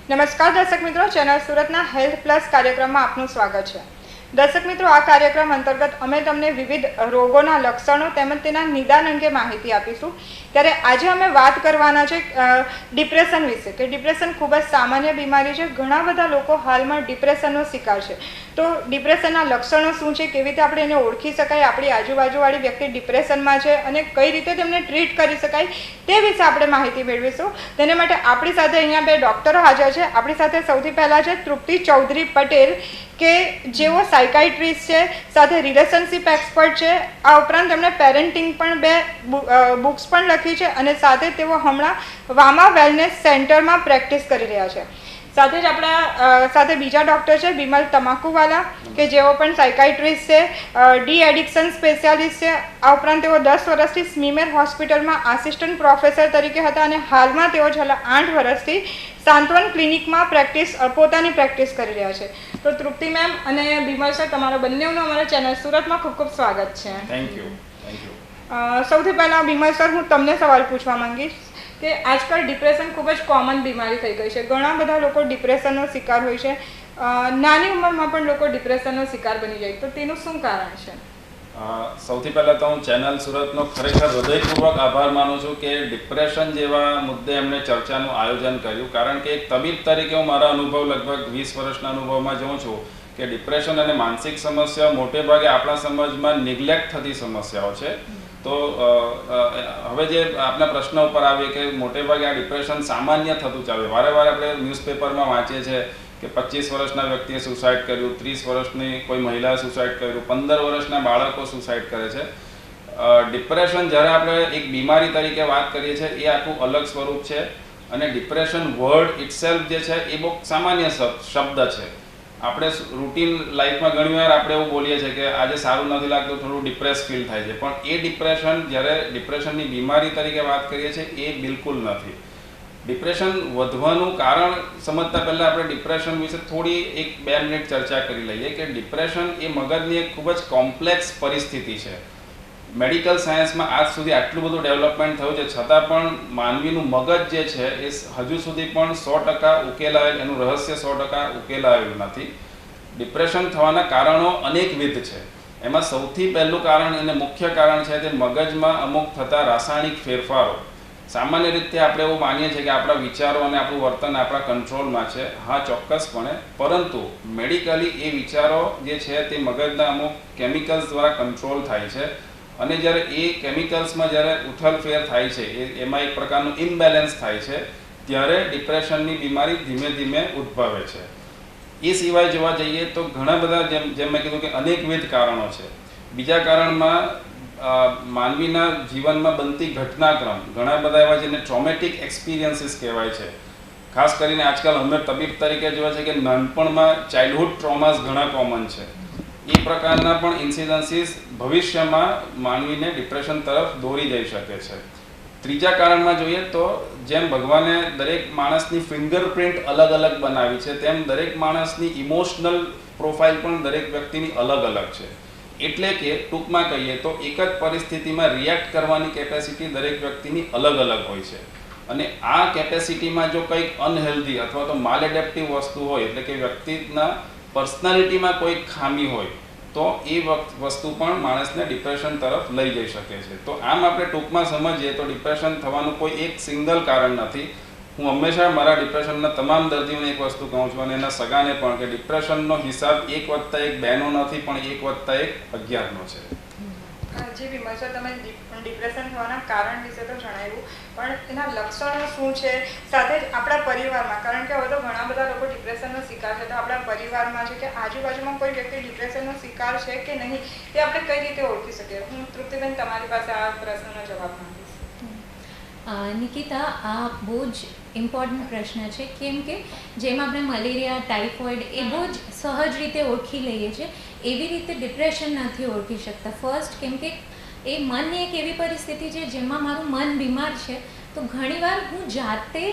નમસ્કાર દર્શક મિત્રો, ચેનલ સુરતના હેલ્થ પ્લસ કાર્યક્રમમાં આપનું સ્વાગત છે. દર્શક મિત્રો, આ કાર્યક્રમ અંતર્ગત અમે તમને વિવિધ રોગોના લક્ષણો તેમજ તેના નિદાન અંગે માહિતી આપીશું. ત્યારે આજે અમે વાત કરવાના છે ડિપ્રેશન વિશે, કે ડિપ્રેશન ખૂબ જ સામાન્ય બીમારી છે. ઘણા બધા લોકો હાલમાં ડિપ્રેશનનો શિકાર છે. તો ડિપ્રેશનના લક્ષણો શું છે, કેવી રીતે આપણે એને ઓળખી શકાય, આપણી આજુબાજુવાળી વ્યક્તિ ડિપ્રેશનમાં છે અને કઈ રીતે તેમને ટ્રીટ કરી શકાય, તે વિશે આપણે માહિતી મેળવીશું. તેને માટે આપણી સાથે અહીંયા બે ડૉક્ટરો હાજર છે. આપણી સાથે સૌથી પહેલાં છે તૃપ્તિ ચૌધરી પટેલ, કે જેઓ સાયકાઇટ્રિસ્ટ છે, સાથે રિલેશનશિપ એક્સપર્ટ છે. આ ઉપરાંત તેમણે પેરેન્ટિંગ પણ બે બુક્સ પણ લખી છે અને સાથે તેઓ હમણાં વામા વેલનેસ સેન્ટરમાં પ્રેક્ટિસ કરી રહ્યા છે. સાથે જ આપણા સાથે બીજા ડૉક્ટર છે બિમલ તમાકુવાલા, કે જેઓ પણ સાયકાઇટ્રિસ્ટ છે, ડી એડિક્શન સ્પેશિયાલિસ્ટ છે. આ ઉપરાંત તેઓ 10 વર્ષથી સ્મીમેર હોસ્પિટલમાં આસિસ્ટન્ટ પ્રોફેસર તરીકે હતા અને હાલમાં તેઓ છેલ્લા 8 વર્ષથી સાંત્વન ક્લિનિકમાં પોતાની પ્રેક્ટિસ કરી રહ્યા છે. તો તૃપ્તિ મેમ અને બિમલ સર, તમારા બંનેનું અમારા ચેનલ સુરતમાં ખૂબ ખૂબ સ્વાગત છે. Thank you. સૌથી પહેલાં બિમલ સર, હું તમને સવાલ પૂછવા માંગીશ કે આજકાલ ડિપ્રેશન ખૂબ જ કોમન બીમારી થઈ ગઈ છે. ઘણા બધા લોકો ડિપ્રેશનનો શિકાર હોય છે. નાની ઉંમરમાં પણ લોકો ડિપ્રેશનનો શિકાર બની જાય, તો તેનું શું કારણ છે? સૌથી પહેલાં તો હું ચેનલ સુરતનો ખરેખર હૃદયપૂર્વક આભાર માનું છું કે ડિપ્રેશન જેવા મુદ્દે એમણે ચર્ચાનું આયોજન કર્યું. કારણ કે એક તબીબ તરીકે હું મારા અનુભવ લગભગ 20 વર્ષના અનુભવમાં જોઉં છું કે ડિપ્રેશન અને માનસિક સમસ્યાઓ મોટે ભાગે આપણા સમાજમાં નિગ્લેક્ટ થતી સમસ્યાઓ છે. તો હવે જે આપના પ્રશ્ન ઉપર આવીએ કે મોટે ભાગે આ ડિપ્રેશન સામાન્ય થતું ચાલે. વારે વારે આપણે ન્યૂઝપેપરમાં વાંચીએ છીએ કે 25 વર્ષના વ્યક્તિએ સુસાઇડ કર્યું, 30 વર્ષની કોઈ મહિલાએ સુસાઇડ કર્યું, 15 વર્ષના બાળકો સુસાઇડ કરે છે. ડિપ્રેશન જ્યારે આપણે એક બીમારી તરીકે વાત કરીએ છીએ એ આખું અલગ સ્વરૂપ છે. અને ડિપ્રેશન વર્ડ ઇટસેલ્ફ જે છે એ બહુ સામાન્ય શબ્દ છે. આપણે રૂટીન લાઈફમાં ઘણીવાર આપણે એવું બોલીએ છીએ કે આજે સારું નથી લાગતું, થોડું ડિપ્રેસ ફીલ થાય છે, પણ એ ડિપ્રેશન જ્યારે ડિપ્રેશનની બીમારી તરીકે વાત કરીએ છીએ એ બિલકુલ નથી. ડિપ્રેશન વધવાનું કારણ સમજતા પહેલાં આપણે ડિપ્રેશન વિશે થોડી 1-2 મિનિટ ચર્ચા કરી લઈએ કે ડિપ્રેશન એ મગજની એક ખૂબ જ કોમ્પ્લેક્સ પરિસ્થિતિ છે. મેડિકલ સાયન્સમાં આજ સુધી આટલું બધું ડેવલપમેન્ટ થયું છે, છતાં પણ માનવીનું મગજ જે છે એ હજુ સુધી પણ 100% ઉકેલાયેલ, એનું રહસ્ય 100% ઉકેલાયેલું નથી. ડિપ્રેશન થવાના કારણો અનેકવિધ છે. એમાં સૌથી પહેલું કારણ અને મુખ્ય કારણ છે તે મગજમાં અમુક થતા રાસાયણિક ફેરફારો. સામાન્ય રીતે આપણે એવું માનીએ છીએ કે આપણા વિચારો અને આપણું વર્તન આપણા કંટ્રોલમાં છે. હા, ચોક્કસપણે, પરંતુ મેડિકલી એ વિચારો જે છે તે મગજના અમુક કેમિકલ્સ દ્વારા કંટ્રોલ થાય છે. અને જ્યારે એ કેમિકલ્સમાં જ્યારે ઉથલફેર થાય છે, એમાં એક પ્રકારનું ઇમ્બેલેન્સ થાય છે, ત્યારે ડિપ્રેશનની બીમારી ધીમે ધીમે ઉદ્ભવે છે. એ સિવાય જોવા જઈએ તો ઘણા બધા જેમ મેં કીધું કે અનેકવિધ કારણો છે. બીજા કારણમાં માનવીના જીવનમાં બનતી ઘટનાક્રમ, ઘણા બધા એવા જેને ટ્રોમેટિક એક્સપિરિયન્સીસ કહેવાય છે. ખાસ કરીને આજકાલ અમે તબીબ તરીકે જોવા છે કે નાનપણમાં ચાઇલ્ડહુડ ટ્રોમાસ ઘણા કોમન છે. એ પ્રકારના પણ ઇન્સિડન્સીસ ભવિષ્યમાં માનવીને ડિપ્રેશન તરફ દોરી જઈ શકે છે. ત્રીજા કારણમાં જોઈએ તો જેમ ભગવાને દરેક માણસની ફિંગરપ્રિન્ટ અલગ અલગ બનાવી છે, તેમ દરેક માણસની ઇમોશનલ પ્રોફાઇલ પણ દરેક વ્યક્તિની અલગ અલગ છે. એટલે કે ટૂંકમાં કહીએ તો એક જ પરિસ્થિતિમાં રિએક્ટ કરવાની કેપેસિટી દરેક વ્યક્તિની અલગ અલગ હોય છે. અને આ કેપેસિટીમાં જો કંઈક અનહેલ્ધી અથવા તો માલએડેપ્ટિવ વસ્તુ હોય, એટલે કે વ્યક્તિના પર્સનાલિટીમાં કોઈ ખામી હોય, તો એ વસ્તુ પણ માણસને ડિપ્રેશન તરફ લઈ જઈ શકે છે. તો આમ આપણે ટૂંકમાં સમજીએ તો ડિપ્રેશન થવાનું કોઈ એક સિંગલ કારણ નથી. હું હંમેશા મારા ડિપ્રેશનના તમામ દર્દીઓને એક વસ્તુ કહું છું અને એના સગાને પણ, કે ડિપ્રેશનનો હિસાબ 1+1 2નો નથી, પણ 1+1 11નો છે. જી બિમલ સર, તમે ડિપ્રેશન થવાના કારણ વિશે તો જણાવ્યું, પણ એના લક્ષણો શું છે, સાથે જ આપણા પરિવારમાં, કારણ કે હવે તો ઘણા બધા લોકો ડિપ્રેશનનો શિકાર છે, તો આપણા પરિવારમાં છે કે આજુબાજુમાં કોઈ વ્યક્તિ ડિપ્રેશનનો શિકાર છે કે નહીં, તે આપણે કઈ રીતે ઓળખી શકીએ? હું તૃપ્તિબેન તમારી પાસે આ પ્રશ્નનો જવાબ માંગીશ. નિકિતા, આ બહુ જ ઇમ્પોર્ટન્ટ પ્રશ્ન છે, કેમ કે જેમ આપણે મલેરિયા, ટાઇફોઇડ એ બહુ જ સહજ રીતે ઓળખી લઈએ છીએ, એવી રીતે ડિપ્રેશન નથી ઓળખી શકતા. ફર્સ્ટ, કેમ કે એ મનની એક એવી પરિસ્થિતિ છે જેમાં મારું મન બીમાર છે, તો ઘણીવાર હું જાતે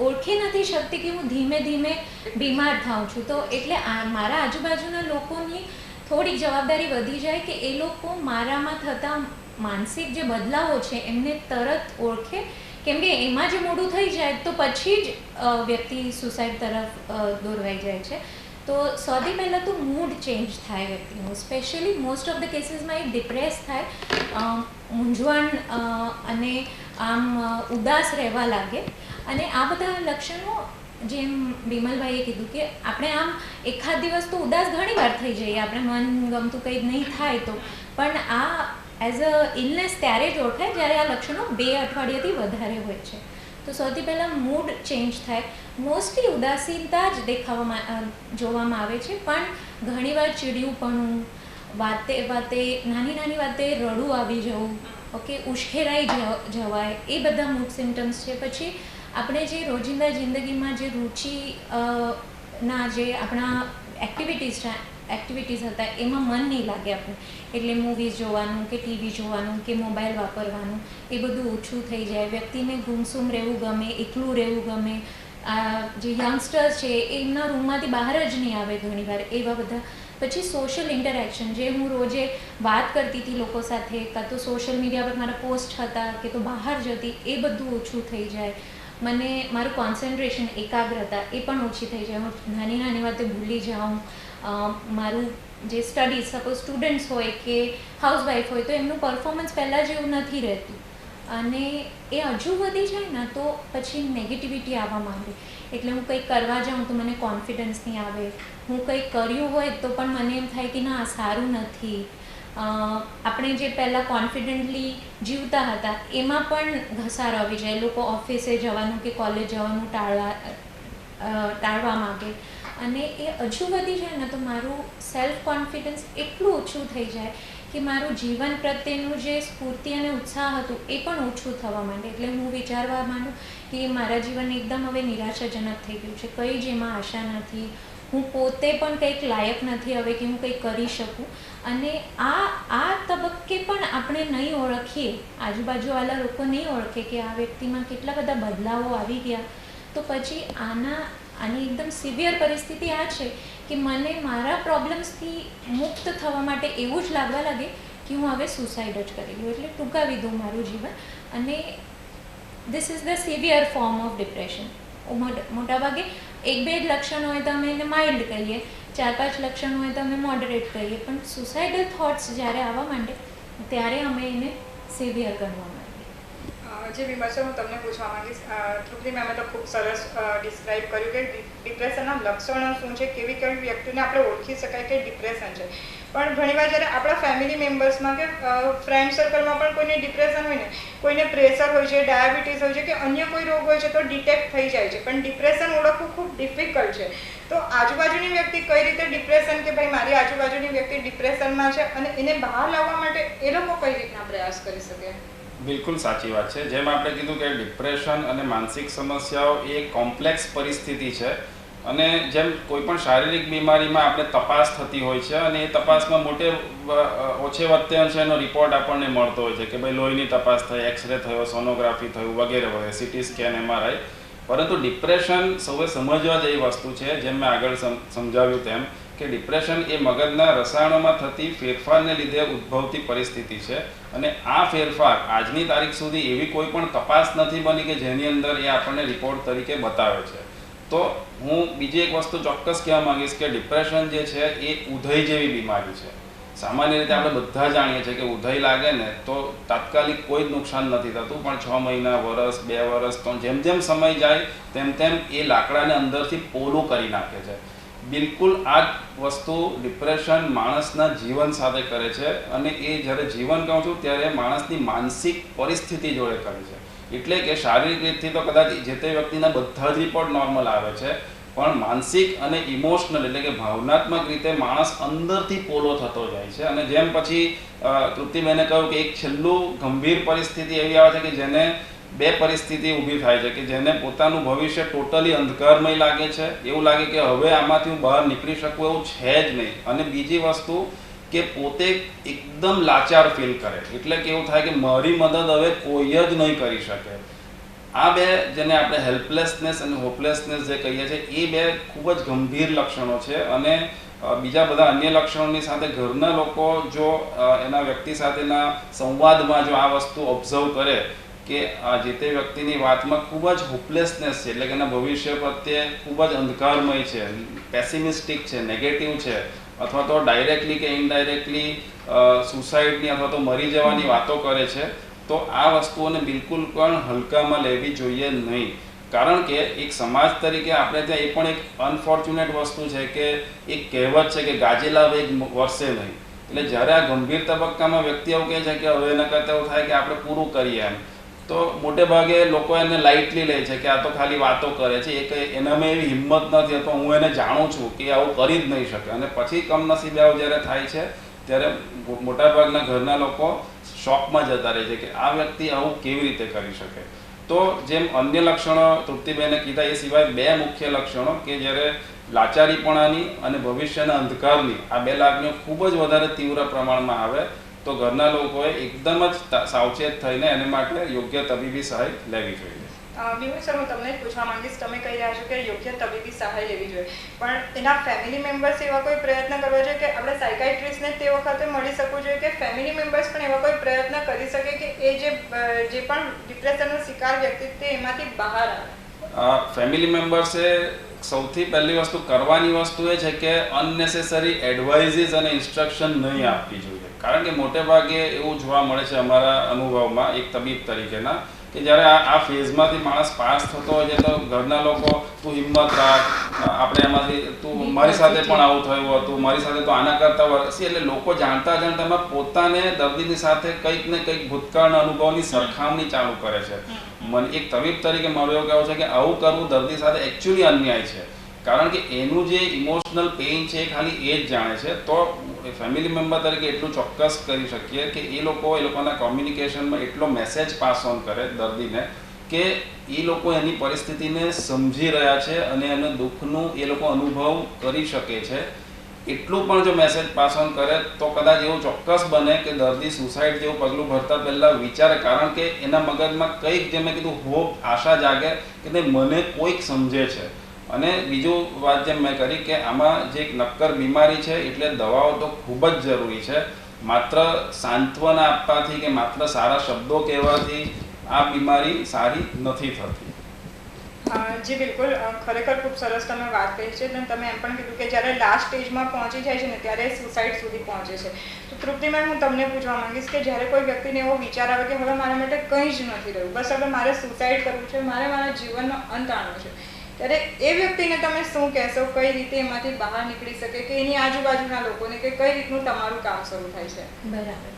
ઓળખી નથી શકતી કે હું ધીમે ધીમે બીમાર થાઉં છું. તો એટલે મારા આજુબાજુના લોકોની થોડીક જવાબદારી વધી જાય કે એ લોકો મારામાં થતા માનસિક જે બદલાવો છે એમને તરત ઓળખે કેમ કે એમાં જે મોડું થઈ જાય તો પછી જ વ્યક્તિ સુસાઇડ તરફ દોરવાઈ જાય છે. તો સૌથી પહેલાં તો મૂડ ચેન્જ થાય વ્યક્તિનું, સ્પેશિયલી મોસ્ટ ઓફ ધ કેસીસમાં એ ડિપ્રેસ થાય, મૂંઝવણ અને આમ ઉદાસ રહેવા લાગે. અને આ બધા લક્ષણો, જેમ બિમલભાઈએ કીધું કે આપણે આમ એકાદ દિવસ તો ઉદાસ ઘણી વાર થઈ જઈએ, આપણે મન ગમતું કંઈ નહીં થાય તો, પણ આ એઝ અ ઇલનેસ ત્યારે જ ઓળખાય જ્યારે આ લક્ષણો 2 અઠવાડિયાથી વધારે હોય છે. તો સૌથી પહેલાં મૂડ ચેન્જ થાય. મોસ્ટલી ઉદાસીનતા જ જોવામાં આવે છે, પણ ઘણીવાર ચીડિયુંપણું, વાતે નાની નાની વાતે રડવું આવી જવું, ઓકે, ઉશ્કેરાઈ જવાય, એ બધા મૂડ સિમ્ટમ્સ છે. પછી આપણે જે રોજિંદા જિંદગીમાં જે રુચિ ના જે આપણા એક્ટિવિટીઝ હતા એમાં મન નહીં લાગે આપણે, એટલે મૂવીઝ જોવાનું કે ટીવી જોવાનું કે મોબાઈલ વાપરવાનું એ બધું ઓછું થઈ જાય. વ્યક્તિને ગુમસુમ રહેવું ગમે, એકલું રહેવું ગમે. જે યંગસ્ટર્સ છે એમના રૂમમાંથી બહાર જ નહીં આવે ઘણીવાર, એવા બધા. પછી સોશિયલ ઇન્ટરેક્શન, જે હું રોજે વાત કરતી હતી લોકો સાથે, કાં તો સોશિયલ મીડિયા પર મારા પોસ્ટ હતા કે તો બહાર જતી, એ બધું ઓછું થઈ જાય. મને મારું કોન્સન્ટ્રેશન, એકાગ્રતા એ પણ ઓછી થઈ જાય. હું નાની નાની વાતે ભૂલી જાઉં. મારું જે સ્ટડીઝ, સપોઝ સ્ટુડન્ટ્સ હોય કે હાઉસવાઈફ હોય તો એમનું પરફોર્મન્સ પહેલાં જેવું નથી રહેતું, અને એ હજુ વધી જાય ને તો પછી નેગેટિવિટી આવવા માંડે. એટલે હું કંઈક કરવા જાઉં તો મને કોન્ફિડન્સ નહીં આવે. હું કંઈક કર્યું હોય તો પણ મને એમ થાય કે ના, સારું નથી. આપણે જે પહેલાં કોન્ફિડન્ટલી જીવતા હતા એમાં પણ ઘસારો આવી જાય. લોકો ઓફિસે જવાનું કે કોલેજ જવાનું ટાળવા માગે, અને એ હજુ વધી જાય ને તો મારું સેલ્ફ કોન્ફિડન્સ એટલું ઓછું થઈ જાય કે મારું જીવન પ્રત્યેનું જે સ્ફૂર્તિ અને ઉત્સાહ હતું એ પણ ઓછું થવા માંડે. એટલે હું વિચારવા માંડું કે મારા જીવન એકદમ હવે નિરાશાજનક થઈ ગયું છે, કંઈ જ એમાં આશા નથી. હું પોતે પણ કંઈક લાયક નથી હવે કે હું કંઈક કરી શકું. અને આ તબક્કે પણ આપણે નહીં ઓળખીએ, આજુબાજુવાળા લોકો નહીં ઓળખે કે આ વ્યક્તિમાં કેટલા બધા બદલાવો આવી ગયા, તો પછી આની એકદમ સિવિયર પરિસ્થિતિ આ છે કે મને મારા પ્રોબ્લેમ્સથી મુક્ત થવા માટે એવું જ લાગવા લાગે કે હું હવે સુસાઇડ જ કરી લઉં, એટલે ટૂંકાવી દઉં મારું જીવન. અને this is the severe form of depression. મોટાભાગે 1-2 લક્ષણ હોય તો અમે એને માઇલ્ડ કહીએ, 4-5 લક્ષણ હોય તો અમે મોડરેટ કહીએ, પણ સુસાઇડલ થોટ્સ જ્યારે આવવા માંડે ત્યારે અમે એને સિવિયર ગણવા માંડીએ. જે વિમલ સર, હું તમને પૂછવા માંગીશ, તૃપ્તિ મેમે તો ખૂબ સરસ ડિસ્ક્રાઇબ કર્યું કે ડિપ્રેશનના લક્ષણો શું છે, કેવી કેવી વ્યક્તિને આપણે ઓળખી શકાય કે ડિપ્રેશન છે. પણ ઘણીવાર જ્યારે આપણા ફેમિલી મેમ્બર્સમાં કે ફ્રેન્ડ સર્કલમાં પણ કોઈને ડિપ્રેશન હોય ને, કોઈને પ્રેશર હોય છે, ડાયાબિટીસ હોય છે કે અન્ય કોઈ રોગ હોય છે તો ડિટેક્ટ થઈ જાય છે, પણ ડિપ્રેશન ઓળખવું ખૂબ ડિફિકલ્ટ છે. તો આજુબાજુની વ્યક્તિ કઈ રીતે ડિપ્રેશન, કે ભાઈ મારી આજુબાજુની વ્યક્તિ ડિપ્રેશનમાં છે અને એને બહાર લાવવા માટે એ લોકો કઈ રીતના પ્રયાસ કરી શકે? બિલકુલ સાચી વાત છે. જેમ આપણે કીધું કે ડિપ્રેશન અને માનસિક સમસ્યાઓ એ કોમ્પ્લેક્સ પરિસ્થિતિ છે, અને જેમ કોઈ પણ શારીરિક બીમારીમાં આપણે તપાસ થતી હોય છે, અને એ તપાસમાં ઓછે વત્તે અંશે એનો રિપોર્ટ આપણને મળતો હોય છે કે ભાઈ લોહીની તપાસ થઈ, એક્સરે થયો, સોનોગ્રાફી થયું, વગેરે વગેરે, સીટી સ્કેન, MRI. પરંતુ ડિપ્રેશન સૌએ સમજવા જેવી વસ્તુ છે. જેમ મેં આગળ સમજાવ્યું તેમ કે ડિપ્રેશન એ મગજના રસાયણોમાં થતી ફેરફારને લીધે ઉદ્ભવતી પરિસ્થિતિ છે, અને આ ફેરફાર આજની તારીખ સુધી એવી કોઈ પણ તપાસ નથી બની કે જેની અંદર એ આપણને રિપોર્ટ તરીકે બતાવે છે. તો હું બીજી એક વસ્તુ ચોક્કસ કહેવા માંગીશ કે ડિપ્રેશન જે છે એ ઉધઈ જેવી બીમારી છે. સામાન્ય રીતે આપણે બધા જાણીએ છીએ કે ઉધઈ લાગે ને તો તાત્કાલિક કોઈ જ નુકસાન નથી થતું, પણ 6 મહિના, વર્ષ, 2 વર્ષ, તો જેમ જેમ સમય જાય તેમ તેમ એ લાકડાને અંદરથી પોલું કરી નાખે છે. બિલકુલ આ જ વસ્તુ ડિપ્રેશન માણસના જીવન સાથે કરે છે, અને એ જ્યારે જીવન કહું છું ત્યારે માણસની માનસિક પરિસ્થિતિ જોડે કરે છે. એટલે કે શારીરિક રીતથી તો કદાચ જે તે વ્યક્તિના બધા જ રિપોર્ટ નોર્મલ આવે છે, પણ માનસિક અને ઇમોશનલ એટલે કે ભાવનાત્મક રીતે માણસ અંદરથી પોલો થતો જાય છે. અને જેમ પછી તૃપ્તિબેને કહ્યું કે એક છેલ્લું ગંભીર પરિસ્થિતિ એવી આવે છે કે જેને 2 પરિસ્થિતિ ઊભી થાય છે કે જેને પોતાનું ભવિષ્ય ટોટલી અંધકારમય લાગે છે, એવું લાગે કે હવે આમાંથી હું બહાર નીકળી શકું એવું છે જ નહીં. અને બીજી વસ્તુ કે પોતે એકદમ લાચાર ફીલ કરે, એટલે કે એવું થાય કે મારી મદદ હવે કોઈ જ નહીં કરી શકે. આ 2 જેને આપણે હેલ્પલેસનેસ અને હોપલેસનેસ જે કહીએ છીએ, એ 2 ખૂબ જ ગંભીર લક્ષણો છે. અને બીજા બધા અન્ય લક્ષણોની સાથે ઘરના લોકો જો એના વ્યક્તિ સાથેના સંવાદમાં જો આ વસ્તુ ઓબ્ઝર્વ કરે કે જે તે વ્યક્તિની વાતમાં ખૂબ જ હોપલેસનેસ છે, એટલે કે એના ભવિષ્ય પ્રત્યે ખૂબ જ અંધકારમય છે, પેસિમિસ્ટિક છે, નેગેટિવ છે, અથવા તો ડાયરેક્ટલી કે ઇનડાયરેક્ટલી સુસાઇડની અથવા તો મરી જવાની વાતો કરે છે, તો આ વસ્તુઓને બિલકુલ પણ હલકામાં લેવી જોઈએ નહીં. કારણ કે એક સમાજ તરીકે આપણે ત્યાં એ પણ એક અનફોર્ચ્યુનેટ વસ્તુ છે કે એક કહેવત છે કે ગાજેલા વેગ વરસે નહીં. એટલે જ્યારે આ ગંભીર તબક્કામાં વ્યક્તિ એવું કહે છે કે હવે એના કરતાં એવું થાય કે આપણે પૂરું કરીએ એમ, તો મોટે ભાગે લોકો એને લાઇટલી લે છે કે આ તો ખાલી વાતો કરે છે, એ કંઈ એનામાં એવી હિંમત નથી અથવા હું એને જાણું છું કે આવું કરી જ નહીં શકે. અને પછી કમનસીબે આવું જ્યારે થાય છે ત્યારે મોટાભાગના ઘરના લોકો શોકમાં જતા રહે છે કે આ વ્યક્તિ આવું કેવી રીતે કરી શકે. તો જેમ અન્ય લક્ષણો તૃપ્તિબેને કીધા એ સિવાય 2 મુખ્ય લક્ષણો કે જ્યારે લાચારીપણાની અને ભવિષ્યના અંધકારની આ 2 લાગણીઓ ખૂબ જ વધારે તીવ્ર પ્રમાણમાં આવે તો ઘરના લોકોએ એકદમ જ સાવચેત થઈને એને માટે યોગ્ય તબીબી સહાય લેવી જોઈએ. વિમલ સર, હું તમને જ પૂછવા માંગીશ, તમે કહી રહ્યા છો કે યોગ્ય તબીબી સહાય લેવી જોઈએ, પણ એના ફેમિલી મેમ્બર્સ એવા કોઈ પ્રયત્ન કરવો જોઈએ કે આપણે સાયકાઇટ્રિસ્ટને તે વખતે મળી શકવું જોઈએ કે ફેમિલી મેમ્બર્સ પણ એવા કોઈ પ્રયત્ન કરી શકે કે એ જે પણ ડિપ્રેશનનો શિકાર વ્યક્તિ તે એમાંથી બહાર આવે? ફેમિલી મેમ્બર્સે સૌથી પહેલી વસ્તુ કરવાની વસ્તુ એ છે કે અનનેસેસરી એડવાઇઝીસ અને ઇન્સ્ટ્રક્શન નહીં આપવી જોઈએ. કારણ કે મોટે ભાગે એવું જોવા મળે છે અમારા અનુભવમાં એક તબીબ તરીકેના કે જ્યારે આ ફેઝમાંથી માણસ પાસ થતો હોય છે તો ઘરના લોકો તું હિંમત રાખ, આપણે એમાંથી તું મારી સાથે પણ આવું થયું હતું, મારી સાથે તો આના કરતાં વર્ષી, એટલે લોકો જાણતા જાણતામાં પોતાને દર્દીની સાથે કંઈક ને કંઈક ભૂતકાળના અનુભવની સરખામણી ચાલુ કરે છે. મને એક તબીબ તરીકે મારું એવું કહેવું છે કે આવું કરવું દર્દી સાથે એકચ્યુઅલી અન્યાય છે. કારણ કે એનું જે ઇમોશનલ પેઇન છે એ ખાલી એ જ જાણે છે. તો ફેમિલી મેમ્બર તરીકે એટલું ચોક્કસ કરી શકીએ કે એ લોકોના કોમ્યુનિકેશનમાં એટલો મેસેજ પાસ ઓન કરે દર્દીને કે એ લોકો એની પરિસ્થિતિને સમજી રહ્યા છે અને એનું દુઃખનું એ લોકો અનુભવ કરી શકે છે. એટલું પણ જો મેસેજ પાસ ઓન કરે તો કદાચ એવું ચોક્કસ બને કે દર્દી સુસાઇડ જેવું પગલું ભરતા પહેલાં વિચારે, કારણ કે એના મગજમાં કંઈક, જે મેં કીધું, હોપ, આશા જાગે કે નહીં, મને કોઈક સમજે છે. અને બીજું વાત જેમ મેં કરી કે આમાં જે એક નક્કર બીમારી છે એટલે દવાઓ તો ખૂબ જ જરૂરી છે. માત્ર સાંત્વના આપવાથી કે માત્ર સારા શબ્દો કહેવાથી આ બીમારી સારી નથી થતી. જી બિલકુલ, ખરેખર ખૂબ સરસ તમે વાત કરી છે. અને તમે એમ પણ કીધું કે જ્યારે લાસ્ટ સ્ટેજમાં પહોંચી જાય છે ને ત્યારે સુસાઇડ સુધી પહોંચે છે. તો તૃપ્તિ મેમ, હું તમને પૂછવા માંગીશ કે જ્યારે કોઈ વ્યક્તિને એવો વિચાર આવે કે હવે મારા માટે કંઈ જ નથી રહ્યું, બસ હવે મારે સુસાઇડ કરવું છે, મારે મારા જીવનનો અંત આણવો છે, ત્યારે એ વ્યક્તિને તમે શું કહેશો? કઈ રીતે એમાંથી બહાર નીકળી શકે કે એની આજુબાજુના લોકોને કે કઈ રીતનું તમારું કામ શરૂ થાય છે? બરાબર.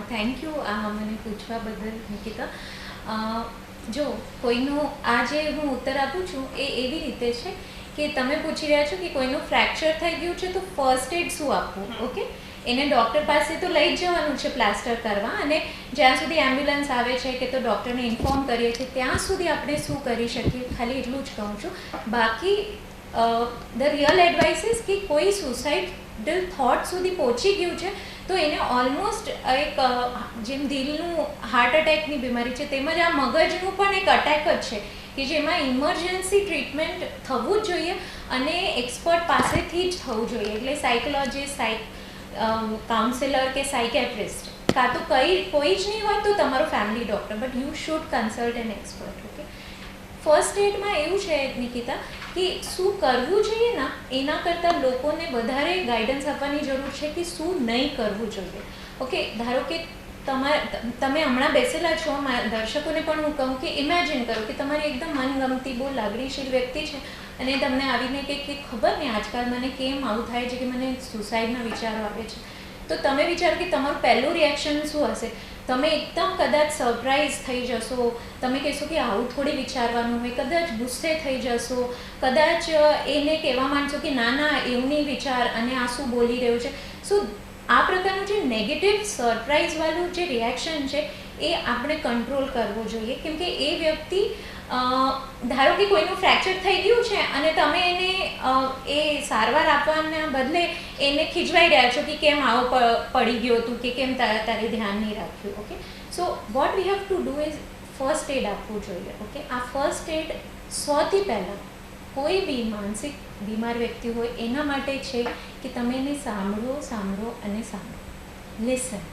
થેન્ક યુ મને પૂછવા બદલ, નિકિતા. જો કોઈનું આ જે હું ઉત્તર આપું છું એ એવી રીતે છે કે તમે પૂછી રહ્યા છો કે કોઈનું ફ્રેક્ચર થઈ ગયું છે તો ફર્સ્ટ એડ શું આપવું. ઓકે, એને ડૉક્ટર પાસે તો લઈ જ જવાનું છે પ્લાસ્ટર કરવા, અને જ્યાં સુધી એમ્બ્યુલન્સ આવે છે કે તો ડૉક્ટરને ઇન્ફોર્મ કરીએ છીએ ત્યાં સુધી આપણે શું કરી શકીએ, ખાલી એટલું જ કહું છું. બાકી ધ રિયલ એડવાઇસ ઇઝ કે કોઈ સુસાઇડલ થોટ સુધી પહોંચી ગયું છે તો એને ઓલમોસ્ટ એક જેમ દિલનું હાર્ટ એટેકની બીમારી છે તેમજ આ મગજનું પણ એક અટેક જ છે કે જેમાં ઇમરજન્સી ટ્રીટમેન્ટ થવું જ જોઈએ અને એક્સપર્ટ પાસેથી જ થવું જોઈએ. એટલે સાયકોલોજીસ્ટ, કાઉન્સિલર કે સાયકેટ્રિસ્ટ કાં તો કોઈ જ નહીં હોય તો તમારો family doctor, but you should consult an expert. Okay, first એડમાં એવું છે નિકિતા કે શું કરવું જોઈએ ને એના કરતાં લોકોને વધારે ગાઈડન્સ આપવાની જરૂર છે કે શું નહીં કરવું જોઈએ. ઓકે, ધારો કે તમે હમણાં બેસેલા છો, દર્શકોને પણ હું કહું કે ઇમેજિન કરો કે તમારી એકદમ મનગમતી બહુ લાગણીશીલ વ્યક્તિ છે અને તમને આવીને કે ખબર નહીં આજકાલ મને કેમ આવું થાય છે કે મને સુસાઇડના વિચારો આવે છે, તો તમે વિચારો કે તમારું પહેલું રિએક્શન શું હશે? તમે એકદમ કદાચ સરપ્રાઇઝ થઈ જશો, તમે કહેશો કે આવું થોડી વિચારવાનું હોય, કદાચ ગુસ્સે થઈ જશો, કદાચ એને કહેવા માંડશો કે ના ના એવું નહીં વિચાર અને આ શું બોલી રહ્યું છે. સો આ પ્રકારનું જે નેગેટિવ સરપ્રાઇઝવાળું જે રિએક્શન છે એ આપણે કંટ્રોલ કરવો જોઈએ. કેમ કે એ વ્યક્તિ, ધારો કે કોઈનું ફ્રેક્ચર થઈ ગયું છે અને તમે એને એ સારવાર આપવાના બદલે એને ખીજવાઈ રહ્યા છો કે કેમ આવો પડી ગયો હતું કે કેમ તારે ધ્યાન નહીં રાખ્યું. Okay, so what we have to do is first aid આપવું જોઈએ. ઓકે, આ ફર્સ્ટ એડ સૌથી પહેલાં કોઈ બી માનસિક બીમાર વ્યક્તિ હોય એના માટે છે કે તમે એને સાંભળો અને સાંભળો, લિસન.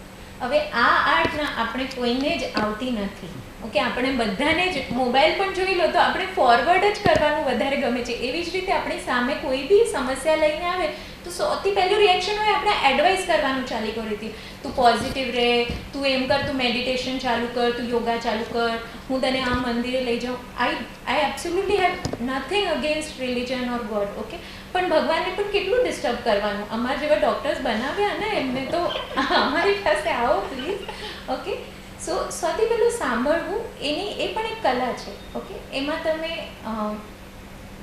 હવે આ આર્ટના આપણે કોઈને જ આવતી નથી. ઓકે, આપણે બધાને જ મોબાઈલ પણ જોઈ લો તો આપણે ફોરવર્ડ જ કરવાનું વધારે ગમે છે. એવી જ રીતે આપણી સામે કોઈ બી સમસ્યા લઈને આવે તો સૌથી પહેલું રિએક્શન હોય આપણે એડવાઇસ કરવાનું ચાલી કરી હતી, તું પોઝિટિવ રહે, તું એમ કર, તું મેડિટેશન ચાલુ કર, તું યોગા ચાલુ કર, હું તને આ મંદિરે લઈ જાઉં. I absolutely have nothing against religion or God, okay, પણ ભગવાનને પણ કેટલું ડિસ્ટર્બ કરવાનું. અમારા જેવા ડૉક્ટર્સ બનાવ્યા ને એમને તો અમારી પાસે આવો પ્લીઝ, ઓકે. સો સૌથી પહેલું સાંભળવું, એ પણ એક કલા છે, ઓકે. એમાં તમે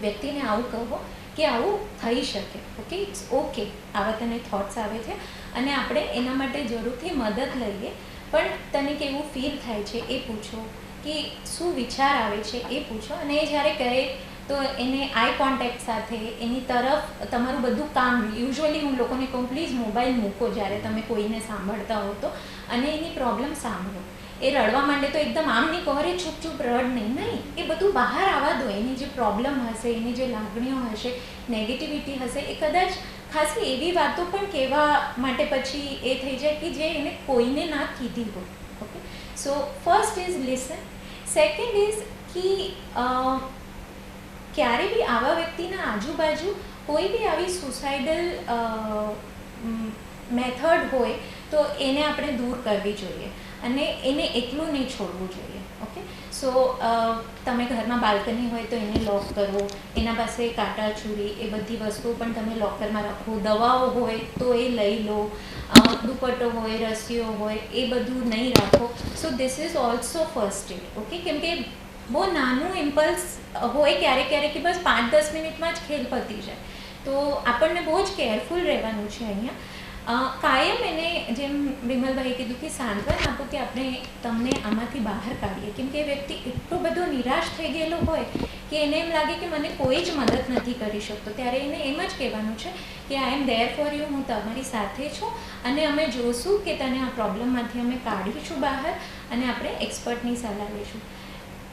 વ્યક્તિને આવું કહો કે આવું થઈ શકે, ઓકે, ઇટ્સ ઓકે, આવા તને થોટ્સ આવે છે અને આપણે એના માટે જરૂરથી મદદ લઈએ, પણ તને કેવું ફીલ થાય છે એ પૂછો, કે શું વિચાર આવે છે એ પૂછો. અને એ જ્યારે કહે તો એને આઈ કોન્ટેક્ટ સાથે એની તરફ તમારું બધું કામ, યુઝ્યુઅલી હું લોકોને કહું પ્લીઝ મોબાઈલ મૂકો જ્યારે તમે કોઈને સાંભળતા હો તો, અને એની પ્રોબ્લેમ સાંભળો. એ રડવા માંડે તો એકદમ આમ નહીં કહો રે ચૂપ ચૂપ રડ નહીં, એ બધું બહાર આવવા દો. એની જે પ્રોબ્લેમ હશે, એની જે લાગણીઓ હશે, નેગેટિવિટી હશે, એ કદાચ ખાસી એવી વાતો પણ કહેવા માટે પછી એ થઈ જાય કે જે એને કોઈને ના કીધી હોય, okay. So first is listen. Second is કે ક્યારે બી આવા વ્યક્તિના આજુબાજુ કોઈ બી આવી સુસાઇડલ મેથડ હોય તો એને આપણે દૂર કરવી જોઈએ અને એને એકલું નહીં છોડવું જોઈએ, ઓકે. સો તમે ઘરમાં બાલ્કની હોય તો એને લોક કરો, એના પાસે કાંટા છુરી એ બધી વસ્તુઓ પણ તમે લોકરમાં રાખો, દવાઓ હોય તો એ લઈ લો, દુપટ્ટો હોય, રસીઓ હોય, એ બધું નહીં રાખો. So this is also first aid, okay. કેમ કે બહુ નાનું ઇમ્પલ્સ હોય ક્યારેક ક્યારેક કે બસ 5-10 મિનિટમાં જ ખેલ પતી જાય, તો આપણને બહુ જ કેરફુલ રહેવાનું છે અહીંયા. કાયમ એને જેમ વિમલભાઈ કીધું કે સાંત્વન આપો કે આપણે તમને આમાંથી બહાર કાઢીએ, કેમ કે એ વ્યક્તિ એટલો બધો નિરાશ થઈ ગયેલો હોય કે એને એમ લાગે કે મને કોઈ જ મદદ નથી કરી શકતો, ત્યારે એને એમ જ કહેવાનું છે કે આઈ એમ ધેર ફોર યુ, હું તમારી સાથે છું અને અમે જોશું કે તને આ પ્રોબ્લેમમાંથી અમે કાઢીશું બહાર અને આપણે એક્સપર્ટની સલાહ લઈશું.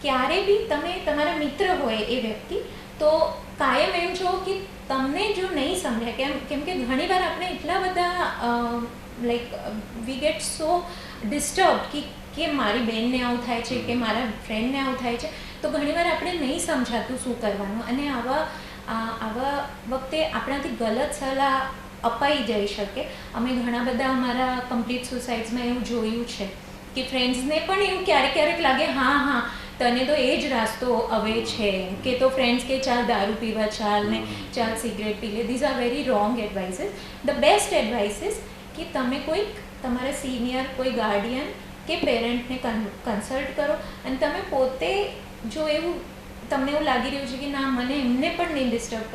ક્યારે બી તમે તમારા મિત્ર હોય એ વ્યક્તિ તો કાયમ એમ છો કે તમને જો નહીં સમજાય, કેમ કે ઘણીવાર આપણે એટલા બધા like we get so disturb કે મારી બહેનને આવું થાય છે કે મારા ફ્રેન્ડને આવું થાય છે, તો ઘણીવાર આપણે નહીં સમજાતું શું કરવાનું અને આવા વખતે આપણાથી ગલત સલાહ અપાઈ જઈ શકે. અમે ઘણા બધા અમારા કમ્પ્લીટ સુસાઇડ્સમાં એવું જોયું છે કે ફ્રેન્ડ્સને પણ એવું ક્યારેક લાગે હા તને તો એ જ રાસ્તો હવે છે, કે તો ફ્રેન્ડ્સ કે ચાલ દારૂ પીવા ચાલ ને ચાલ સિગરેટ પી લે. These are very wrong advices. The best advices કે તમે કોઈક તમારા સિનિયર કોઈ ગાર્ડિયન કે પેરેન્ટને કન્સલ્ટ કરો અને તમે પોતે જો એવું તમને એવું લાગી રહ્યું છે કે ના મને એમને પણ નહીં ડિસ્ટર્બ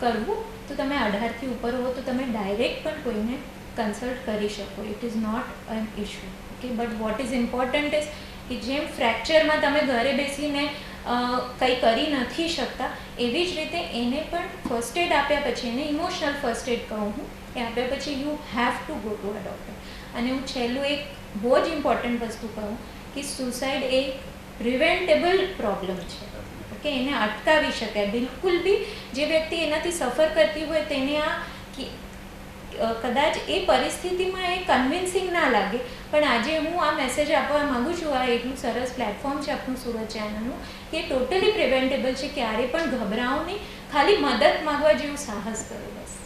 કરવું તો તમે 18 થી ઉપર હો તો તમે ડાયરેક્ટ પણ કોઈને કન્સલ્ટ કરી શકો. It is not an issue, okay. But what is important is કે જેમ ફ્રેક્ચરમાં તમે ઘરે બેસીને કંઈ કરી નથી શકતા, એવી જ રીતે એને પણ ફર્સ્ટ એડ આપ્યા પછી, એને ઇમોશનલ ફર્સ્ટ એડ કહું હું, એ આપ્યા પછી you have to go to a doctor. અને હું છેલ્લું એક બહુ જ ઇમ્પોર્ટન્ટ વસ્તુ કહું કે સુસાઇડ એ પ્રિવેન્ટેબલ પ્રોબ્લેમ છે, ઓકે. એને અટકાવી શકાય બિલકુલ બી. જે વ્યક્તિ એનાથી સફર કરતી હોય તેને આ કદાચ એ પરિસ્થિતિમાં એ કન્વિન્સિંગ ના લાગે, પણ આજે હું આ મેસેજ આપવા માગું છું, આ એટલું સરસ પ્લેટફોર્મ છે આપણું સુરત ચેનલનું કે ટોટલી પ્રિવેન્ટેબલ છે. ક્યારે પણ ગભરાઓ નહીં, ખાલી મદદ માગવા જેવું સાહસ કરો બસ.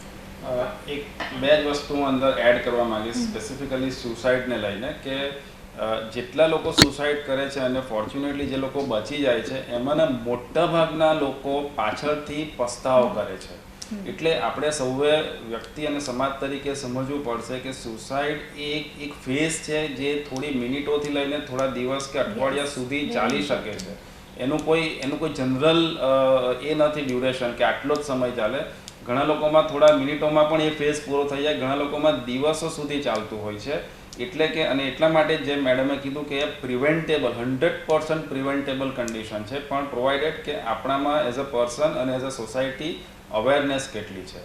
બે જ વસ્તુ હું અંદર એડ કરવા માંગીશ સ્પેસિફિકલી સુસાઇડને લઈને, કે જેટલા લોકો સુસાઇડ કરે છે અને ફોર્ચ્યુનેટલી જે લોકો બચી જાય છે એમાંના મોટા ભાગના લોકો પાછળથી પસ્તાવો કરે છે. એટલે આપણે સૌએ વ્યક્તિ અને સમાજ તરીકે સમજવું પડશે કે સુસાઇડ એ એક ફેઝ છે જે થોડી મિનિટોથી લઈને થોડા દિવસ કે અઠવાડિયા સુધી ચાલી શકે છે. એનું કોઈ જનરલ એ નથી ડ્યુરેશન કે આટલો જ સમય ચાલે. ઘણા લોકોમાં થોડા મિનિટોમાં પણ એ ફેઝ પૂરો થઈ જાય, ઘણા લોકોમાં દિવસો સુધી ચાલતું હોય છે. એટલે કે અને એટલા માટે જે મેડમે કીધું કે એ પ્રિવેન્ટેબલ 100% પ્રિવેન્ટેબલ કન્ડિશન છે, પણ પ્રોવાઇડેડ કે આપણામાં એઝ અ પર્સન અને એઝ અ સોસાયટી અવેરનેસ કેટલી છે.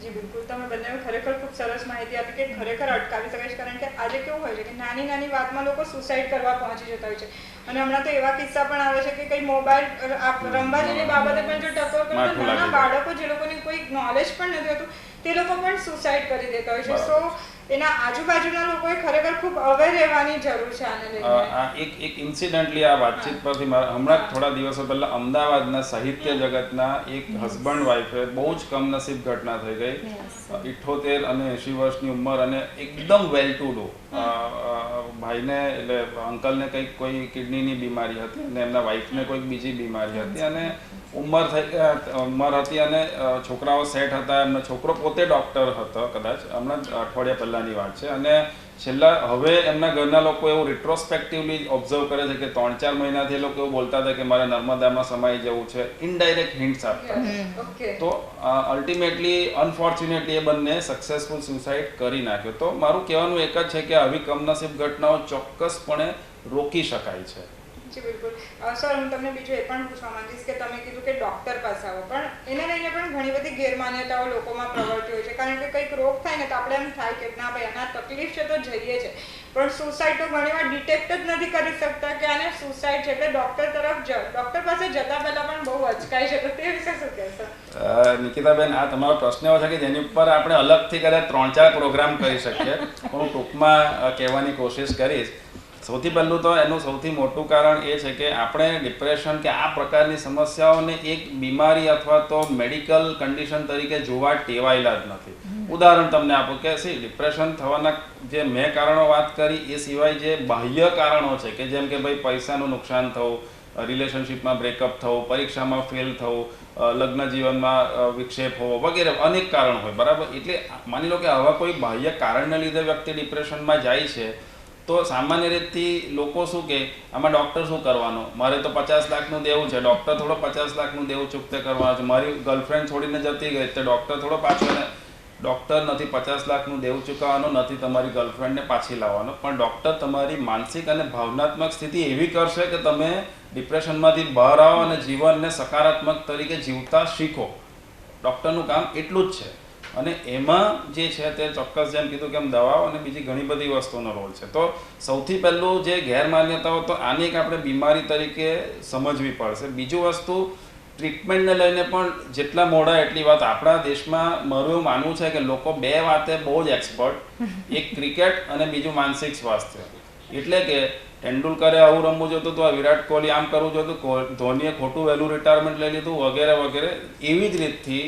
જી બિલકુલ, તમે બંને ખરેખર ખૂબ સરસ માહિતી આપી કે ખરેખર અટકાવી શકાય છે. કારણ કે આજે કેવું હોય છે કે નાની નાની વાતમાં લોકો સુસાઇડ કરવા પહોંચી જતા હોય છે. અને હમણાં તો એવા કિસ્સા પણ આવે છે કે કઈ મોબાઈલ રમવા જેવી બાબતે પણ જો ટકોર કરે તો માઠું નાના લાગી બાળકો જે લોકોને કોઈ નોલેજ પણ નથી હોતું તે લોકો પણ સુસાઇડ કરી દેતા હોય છે. બરાબર. સો એના આજુબાજુના લોકોએ ખરેખર ખૂબ અવેર રહેવાની જરૂર છે આને લઈને. આ એક ઇન્સિડન્ટલી આ વાતચીત પરથી હમણાં જ થોડા દિવસો પહેલા અમદાવાદના સાહિત્ય જગતના એક હસબન્ડ વાઈફે બહુ જ કમનસીબ ઘટના થઈ ગઈ. Yes. 78 અને 80 વર્ષની ઉંમર અને એકદમ વેલ ટુ ડુ ભાઈને એટલે અંકલને કંઈક કોઈ કિડનીની બીમારી હતી અને એમના વાઈફને કોઈક બીજી બીમારી હતી અને ઉંમર હતી અને છોકરાઓ સેટ હતા. એમનો છોકરો પોતે ડૉક્ટર હતો, કદાચ હમણાં જ અઠવાડિયા પહેલાંની વાત છે. અને છેલ્લા હવે એમના ઘરના લોકો એવું રિટ્રોસ્પેક્ટિવલી ઓબ્ઝર્વ કરે છે કે 3-4 મહિનાથી એ લોકો એવું બોલતા હતા કે મારે નર્મદામાં સમાઈ જવું છે, ઇનડાયરેક્ટ હિન્ટ્સ આપતા. ઓકે. તો અલ્ટિમેટલી અનફોર્ચ્યુનેટલી એ બંને સક્સેસફુલ સુસાઇડ કરી નાખ્યો. તો મારું કહેવાનું એક જ છે કે આવી કમનસીબ ઘટનાઓ ચોક્કસપણે રોકી શકાય છે. જી બિલકુલ. સર હું તમને બીજું એ પણ પૂછવા માંગીશ કે તમે કીધું કે ડૉક્ટર પાસે આવો, પણ એને લઈને પણ ઘણી બધી ગેરમાન્યતાઓ લોકોમાં પ્રવર્તી હોય છે. કારણ કે કંઈક રોગ થાય ને તો આપણે એમ થાય કે ના ભાઈ આના તકલીફ છે તો જઈએ છે, પણ સુસાઇડ તો ઘણીવાર ડિટેક્ટ જ નથી કરી શકતા કે આને સુસાઇડ છે, એટલે ડૉક્ટર પાસે જતા પહેલા પણ બહુ અચકાય છે. તો તે વિશે શું કહેશો? નિકિતાબેન, આ તમારો પ્રશ્ન એવો છે કે જેની ઉપર આપણે અલગથી કદાચ 3-4 પ્રોગ્રામ કરી શકીએ. હું ટૂંકમાં કહેવાની કોશિશ કરીશ. સૌથી પહેલું તો એનું સૌથી મોટું કારણ એ છે કે આપણે ડિપ્રેશન કે આ પ્રકારની સમસ્યાઓને એક બીમારી અથવા તો મેડિકલ કન્ડિશન તરીકે જોવા ટેવાયેલા જ નથી. ઉદાહરણ તમને આપું કે ડિપ્રેશન થવાના જે મેં કારણો વાત કરી એ સિવાય જે બાહ્ય કારણો છે કે જેમ કે ભાઈ પૈસાનું નુકસાન થવું, રિલેશનશિપમાં બ્રેકઅપ થવું, પરીક્ષામાં ફેલ થવું, લગ્ન જીવનમાં વિક્ષેપ હોવો વગેરે અનેક કારણ હોય, બરાબર. એટલે માની લો કે આવા કોઈ બાહ્ય કારણને લીધે વ્યક્તિ ડિપ્રેશનમાં જાય છે તો સામાન્ય રીતથી લોકો શું કે આમાં ડૉક્ટર શું કરવાનો, મારે તો 50 લાખનું દેવું છે, ડૉક્ટર થોડો 50 લાખનું દેવું ચૂકતે કરવાનો છે, મારી ગર્લફ્રેન્ડ છોડીને જતી ગઈ તો ડૉક્ટર થોડો પાછો એને ડૉક્ટર નથી 50 લાખનું દેવું ચૂકવવાનો, નથી તમારી ગર્લફ્રેન્ડને પાછી લાવવાનો, પણ ડૉક્ટર તમારી માનસિક અને ભાવનાત્મક સ્થિતિ એવી કરશે કે તમે ડિપ્રેશનમાંથી બહાર આવો અને જીવનને સકારાત્મક તરીકે જીવતા શીખો. ડૉક્ટરનું કામ એટલું જ છે. અને એમાં જે છે તે ચોક્કસ જેમ કીધું કે દવાઓ અને બીજી ઘણી બધી વસ્તુનો રોલ છે. તો સૌથી પહેલું જે ગેરમાન્યતાઓ તો આની એક આપણે બીમારી તરીકે સમજવી પડશે. બીજું વસ્તુ ટ્રીટમેન્ટને લઈને પણ જેટલા મોડા એટલી વાત. આપણા દેશમાં મારું એવું માનવું છે કે લોકો બે વાતે બહુ જ એક્સપર્ટ, એક ક્રિકેટ અને બીજું માનસિક સ્વાસ્થ્ય. એટલે કે તેંડુલકરે આવું રમવું જોતું હતું, વિરાટ કોહલી આમ કરવું જોતું, ધોનીએ ખોટું વહેલું રિટાયરમેન્ટ લઈ લીધું વગેરે વગેરે. એવી જ રીતથી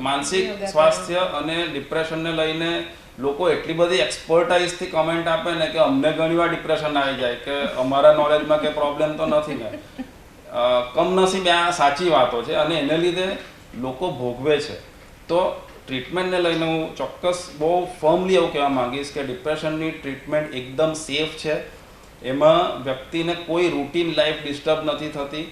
માનસિક સ્વાસ્થ્ય અને ડિપ્રેશનને લઈને લોકો એટલી બધી એક્સપર્ટાઇઝથી કમેન્ટ આપે ને કે અમને ઘણીવાર ડિપ્રેશન આવી જાય કે અમારા નોલેજમાં કે પ્રોબ્લેમ તો નથી ને. કમનસીબે આ સાચી વાતો છે અને એને લીધે લોકો ભોગવે છે. તો ટ્રીટમેન્ટને લઈને હું ચોક્કસ બહુ ફર્મલી એવું કહેવા માંગીશ કે ડિપ્રેશનની ટ્રીટમેન્ટ એકદમ સેફ છે. એમાં વ્યક્તિને કોઈ રૂટીન લાઈફ ડિસ્ટર્બ નથી થતી.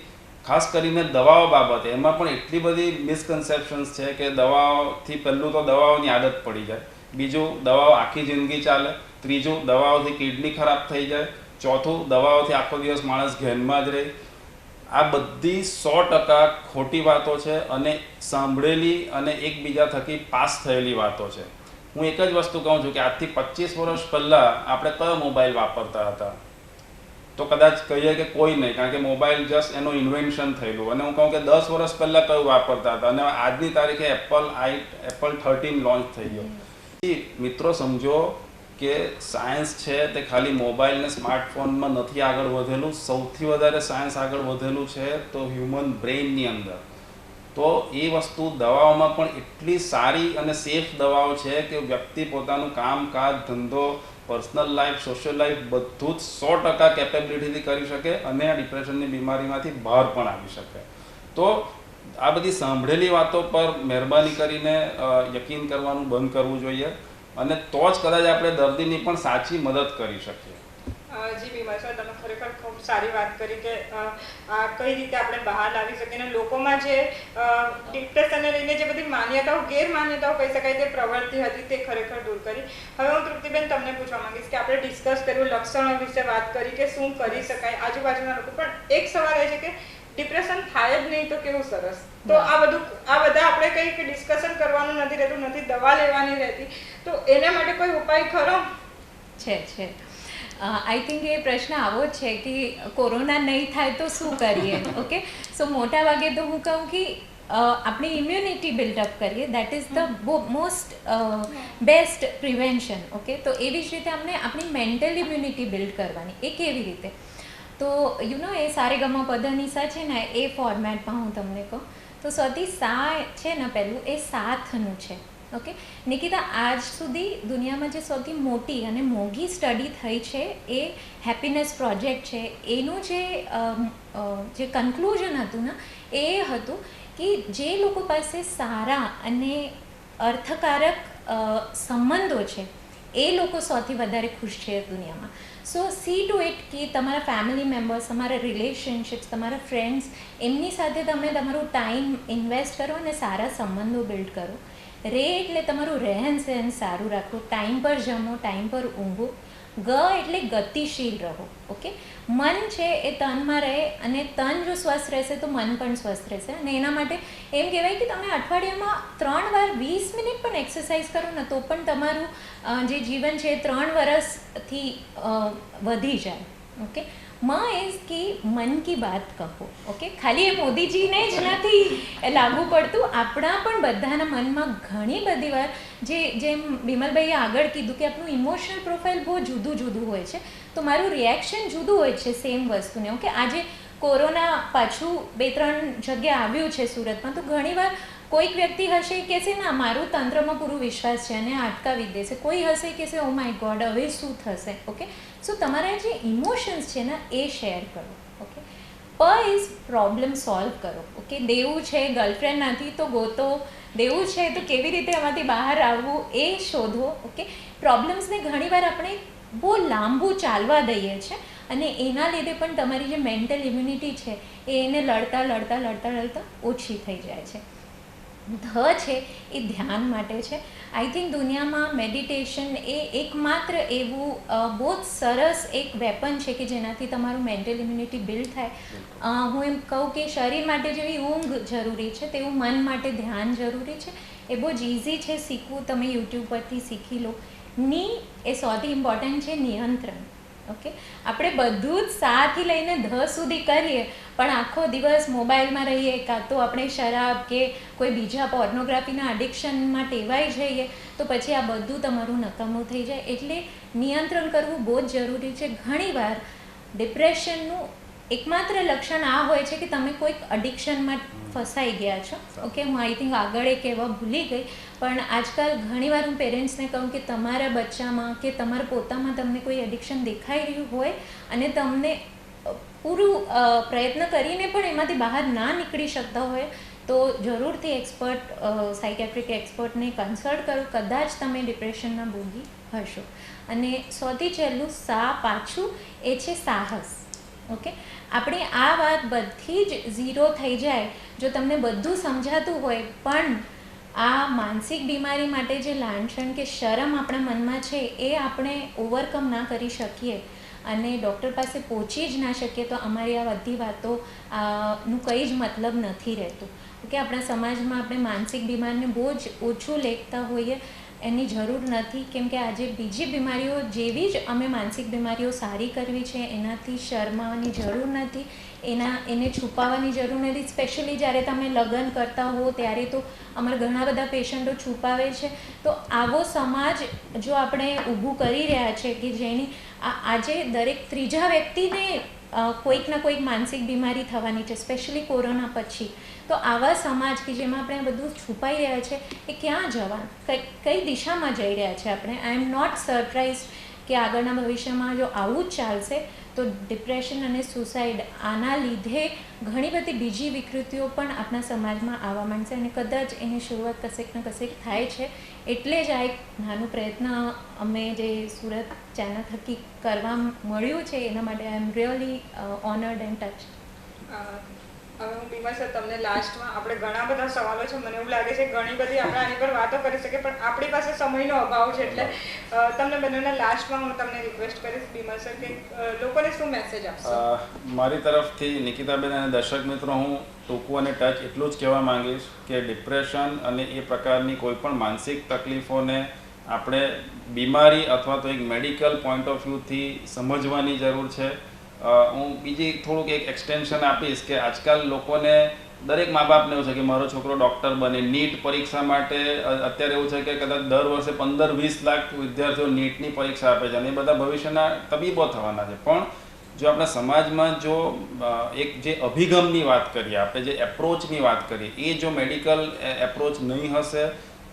ખાસ કરીને દવાઓ બાબતે એમાં પણ એટલી બધી મિસકન્સેપ્શન્સ છે કે દવાઓથી પહેલું તો દવાઓની આદત પડી જાય, બીજું દવાઓ આખી જિંદગી ચાલે, ત્રીજું દવાઓથી કિડની ખરાબ થઈ જાય, ચોથું દવાઓથી આખો દિવસ માણસ ઘેનમાં જ રહે. આ બધી 100% ખોટી વાતો છે અને સાંભળેલી અને એકબીજા થકી પાસ થયેલી વાતો છે. હું એક જ વસ્તુ કહું છું કે આજથી 25 વર્ષ પહેલાં આપણે કયો મોબાઈલ વાપરતા હતા? તો કદાચ કહીએ કે કોઈ નહીં, કારણ કે મોબાઈલ જસ્ટ એનું ઇન્વેન્શન થયેલું. અને હું કહું કે 10 વર્ષ પહેલાં કયું વાપરતા હતા અને આજની તારીખે એપલ 13 લોન્ચ થઈ ગયો. મિત્રો સમજો કે સાયન્સ છે તે ખાલી મોબાઈલ ને સ્માર્ટફોનમાં નથી આગળ વધેલું. સૌથી વધારે સાયન્સ આગળ વધેલું છે તો હ્યુમન બ્રેઇનની અંદર. તો એ વસ્તુ દવાઓમાં પણ એટલી સારી અને સેફ દવાઓ છે કે વ્યક્તિ પોતાનું કામકાજ, ધંધો, પર્સનલ લાઈફ, સોશિયલ લાઈફ બધું જ 100% કેપેબિલિટીથી કરી શકે અને આ ડિપ્રેશનની બીમારીમાંથી બહાર પણ આવી શકે. તો આ બધી સાંભળેલી વાતો પર મહેરબાની કરીને યકીન કરવાનું બંધ કરવું જોઈએ અને તો જ કદાચ આપણે દર્દીની પણ સાચી મદદ કરી શકીએ. જી બીમલ સર, તમે ખરેખર ખૂબ સારી વાત કરી કે આ કઈ રીતે આપણે બહાર લાવી શકીએ અને લોકોમાં જે ડિપ્રેશનને લઈને જે બધી માન્યતાઓ, ગેરમાન્યતાઓ કહી શકાય તે પ્રવૃત્તિ હતી તે ખરેખર દૂર કરી. હવે હું તૃપ્તિબેન તમને પૂછવા માંગીશ કે આપણે ડિસ્કસ કર્યું, લક્ષણો વિશે વાત કરી કે શું કરી શકાય આજુબાજુના લોકો, પણ એક સવાલ એ છે કે ડિપ્રેશન થાય જ નહીં તો કેવું સરસ. તો આ બધા આપણે કંઈક ડિસ્કશન કરવાનું નથી રહેતું, નથી દવા લેવાની રહેતી, તો એના માટે કોઈ ઉપાય ખરો? છે આઈ થિંક એ પ્રશ્ન આવો જ છે કે કોરોના નહીં થાય તો શું કરીએ. ઓકે, સો મોટા ભાગે તો હું કહું કે આપણી ઇમ્યુનિટી બિલ્ડઅપ કરીએ, that is the most best prevention. Okay, તો એવી જ રીતે આપણે આપણી મેન્ટલ ઇમ્યુનિટી બિલ્ડ કરવાની. એ કેવી રીતે? તો એ સારેગામા પધનિસા છે ને, એ ફોર્મેટમાં હું તમને કહું તો સૌથી છે ને, પહેલું એ સાથનું છે. ઓકે નિકિતા, આજ સુધી દુનિયામાં જે સૌથી મોટી અને મોંઘી સ્ટડી થઈ છે એ હેપીનેસ પ્રોજેક્ટ છે. એનું જે કન્ક્લુઝન હતું ને, એ હતું કે જે લોકો પાસે સારા અને અર્થકારક સંબંધો છે એ લોકો સૌથી વધારે ખુશ છે દુનિયામાં. સો સી ટુ ઇટ કે તમારા ફેમિલી મેમ્બર્સ, તમારા રિલેશનશિપ્સ, તમારા ફ્રેન્ડ્સ, એમની સાથે તમે તમારું ટાઈમ ઇન્વેસ્ટ કરો અને સારા સંબંધો બિલ્ડ કરો. એટલે તમારું રહેન સહેન સારું રાખો, ટાઈમ પર જમો, ટાઈમ પર ઊંઘો. એટલે ગતિશીલ રહો. ઓકે, મન છે એ તનમાં રહે, અને તન જો સ્વસ્થ રહેશે તો મન પણ સ્વસ્થ રહેશે. અને એના માટે એમ કહેવાય કે તમે અઠવાડિયામાં 3 વાર 20 મિનિટ પણ એક્સરસાઇઝ કરો ને, તો પણ તમારું જે જીવન છે એ 3 વર્ષથી વધી જાય. ઓકે, કે મન કી બાત કહો. ઓકે, ખાલી એ મોદીજીને જ નથી લાગુ પડતું, આપણા પણ બધાના મનમાં ઘણી બધી વાર જેમ બિમલભાઈએ આગળ કીધું કે આપણું ઇમોશનલ પ્રોફાઇલ બહુ જુદું જુદું હોય છે, તો મારું રિએક્શન જુદું હોય છે સેમ વસ્તુને. ઓકે, આજે કોરોના પાછું 2-3 જગ્યાએ આવ્યું છે સુરતમાં, તો ઘણીવાર કોઈક વ્યક્તિ હશે કે છે ના, મારું તંત્રમાં પૂરું વિશ્વાસ છે અને અટકાવી દેશે. કોઈ હશે કે છે ઓ માય ગોડ, હવે શું થશે. ઓકે, સો તમારા જે ઇમોશન્સ છે ને એ શેર કરો. ઓકે, ઇઝ પ્રોબ્લેમ સોલ્વ કરો. ઓકે, દેવું છે, ગર્લફ્રેન્ડ નથી તો ગોતો, દેવું છે તો કેવી રીતે એમાંથી બહાર આવવું એ શોધો. ઓકે, પ્રોબ્લેમ્સને ઘણીવાર આપણે બહુ લાંબુ ચાલવા દઈએ છીએ, અને એના લીધે પણ તમારી જે મેન્ટલ ઇમ્યુનિટી છે એને લડતા લડતા લડતા લડતા ઓછી થઈ જાય છે. છે એ ધ્યાન માટે છે. આઈ થિંક દુનિયામાં મેડિટેશન એ એકમાત્ર એવું બહુ જ સરસ એક વેપન છે કે જેનાથી તમારું મેન્ટલ ઇમ્યુનિટી બિલ્ડ થાય. હું એમ કહું કે શરીર માટે જેવી ઊંઘ જરૂરી છે તેવું મન માટે ધ્યાન જરૂરી છે. એ બહુ જ ઇઝી છે શીખવું, તમે યુટ્યુબ પરથી શીખી લો. એ સૌથી ઇમ્પોર્ટન્ટ છે નિયંત્રણ. ઓકે, આપણે બધું જ સાથી લઈને સુધી કરીએ, પણ આખો દિવસ મોબાઈલમાં રહીએ, કાં તો આપણે શરાબ કે કોઈ બીજા પોર્નોગ્રાફીના એડિક્શનમાં ટેવાઈ જઈએ, તો પછી આ બધું તમારું નકામું થઈ જાય. એટલે નિયંત્રણ કરવું બહુ જ જરૂરી છે. ઘણીવાર ડિપ્રેશનનું એકમાત્ર લક્ષણ આ હોય છે કે તમે કોઈક એડિક્શનમાં ફસાઈ ગયા છો. ઓકે, હું આઈ થિંક આગળ એ કહેવા ભૂલી ગઈ, પણ આજકાલ ઘણીવાર હું પેરેન્ટ્સને કહું કે તમારા બચ્ચામાં કે તમારા પોતામાં તમને કોઈ એડિક્શન દેખાઈ રહ્યું હોય અને તમને પૂરું પ્રયત્ન કરીને પણ એમાંથી બહાર ના નીકળી શકતા હોય, તો જરૂરથી સાયકેટ્રિક એક્સપર્ટને કન્સલ્ટ કરો. કદાચ તમે ડિપ્રેશનના ભોગી હશો. અને સૌથી છેલ્લું પાછું એ છે સાહસ. ઓકે, આપણે આ વાત બધી જ ઝીરો થઈ જાય જો તમને બધું સમજાતું હોય, પણ આ માનસિક બીમારી માટે જે લાંછન કે શરમ આપણા મનમાં છે એ આપણે ઓવરકમ ના કરી શકીએ અને ડૉક્ટર પાસે પહોંચી જ ના શકીએ, તો અમારી આ બધી વાતો નું કંઈ જ મતલબ નથી રહેતું. ઓકે, આપણા સમાજમાં આપણે માનસિક બીમારીને બહુ જ ઓછું લેખતા હોઈએ, એની જરૂર નથી. કેમ કે આજે બીજી બીમારીઓ જેવી જ અમે માનસિક બીમારીઓ સારી કરવી છે, એનાથી શરમાવાની જરૂર નથી, એને છુપાવવાની જરૂર નથી. સ્પેશિયલી જ્યારે તમે લગ્ન કરતા હો ત્યારે તો અમારા ઘણા બધા પેશન્ટો છુપાવે છે. તો આવો સમાજ જો આપણે ઊભું કરી રહ્યા છે કે જેની આજે દરેક ત્રીજા વ્યક્તિને કોઈક ના કોઈક માનસિક બીમારી થવાની છે, સ્પેશિયલી કોરોના પછી. તો આવા સમાજ કે જેમાં આપણે બધું છુપાઈ રહ્યા છે એ ક્યાં જવાનું, કઈ દિશામાં જઈ રહ્યા છે આપણે. આઈ એમ નોટ સરપ્રાઇઝ કે આગળના ભવિષ્યમાં જો આવું જ ચાલશે તો ડિપ્રેશન અને સુસાઇડ આના લીધે ઘણી બધી બીજી વિકૃતિઓ પણ આપણા સમાજમાં આવવા માંડશે, અને કદાચ એની શરૂઆત કશેક ને કશેક થાય છે. એટલે જ આ એક નાનું પ્રયત્ન અમે જે સુરત ચેનલ થકી કરવા મળ્યું છે, એના માટે I am really honoured and touch. હવે હું બીમલ સર તમને લાસ્ટમાં, આપણે ઘણા બધા સવાલો છે, મને એવું લાગે છે ઘણી બધી આપણે આની પર વાતો કરી શકીએ, પણ આપણી પાસે સમયનો અભાવ છે. એટલે તમને બંનેના લાસ્ટમાં હું તમને રિક્વેસ્ટ કરીશ બીમલ સર કે લોકોને શું મેસેજ આપશો? મારી તરફથી નિકિતાબેન અને દર્શક મિત્રો હું ટૂંકું અને ટચ એટલું જ કહેવા માંગીશ કે ડિપ્રેશન અને એ પ્રકારની કોઈ પણ માનસિક તકલીફોને આપણે બીમારી અથવા તો એક મેડિકલ પોઈન્ટ ઓફ વ્યૂથી સમજવાની જરૂર છે. હું બીજી થોડુંક એક એક્સટેન્શન આપીશ કે આજકાલ લોકોને દરેક મા બાપને એવું છે કે મારો છોકરો ડૉક્ટર બને. નીટ પરીક્ષા માટે અત્યારે એવું છે કે કદાચ દર વર્ષે 15-20 લાખ વિદ્યાર્થીઓ નીટની પરીક્ષા આપે છે અને એ બધા ભવિષ્યના તબીબો થવાના છે. પણ જો આપણે સમાજમાં જો એક જે અભિગમની વાત કરીએ, આપણે જે એપ્રોચની વાત કરીએ, એ જો મેડિકલ એપ્રોચ નહીં હશે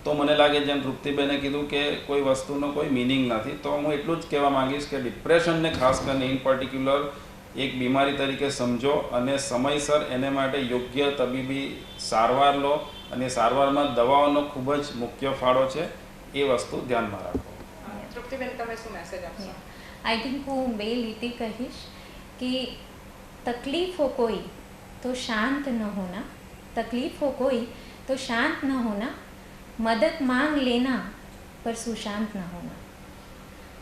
તો મને લાગે જેમ તૃપ્તિબેને કીધું કે કોઈ વસ્તુનો કોઈ મિનિંગ નથી. તો હું એટલું જ કહેવા માંગીશ કે ડિપ્રેશનને ખાસ કરીને ઇન પર્ટિક્યુલર એક બીમારી તરીકે સમજો અને સમયસર એને માટે યોગ્ય તબીબી સારવાર લો અને સારવારમાં દવાઓનો ખૂબ જ મુખ્ય ફાળો છે. એ વસ્તુ ધ્યાનમાં રાખો. તૃપ્તિબેન, તમે શું મેસેજ આપશો? આઈ થિંક હું 2 લીટી કહીશ कि तकलीफ हो कोई तो शांत न होना, तकलीफ हो कोई तो शांत न होना, मदद मांग लेना पर सुशांत न होना.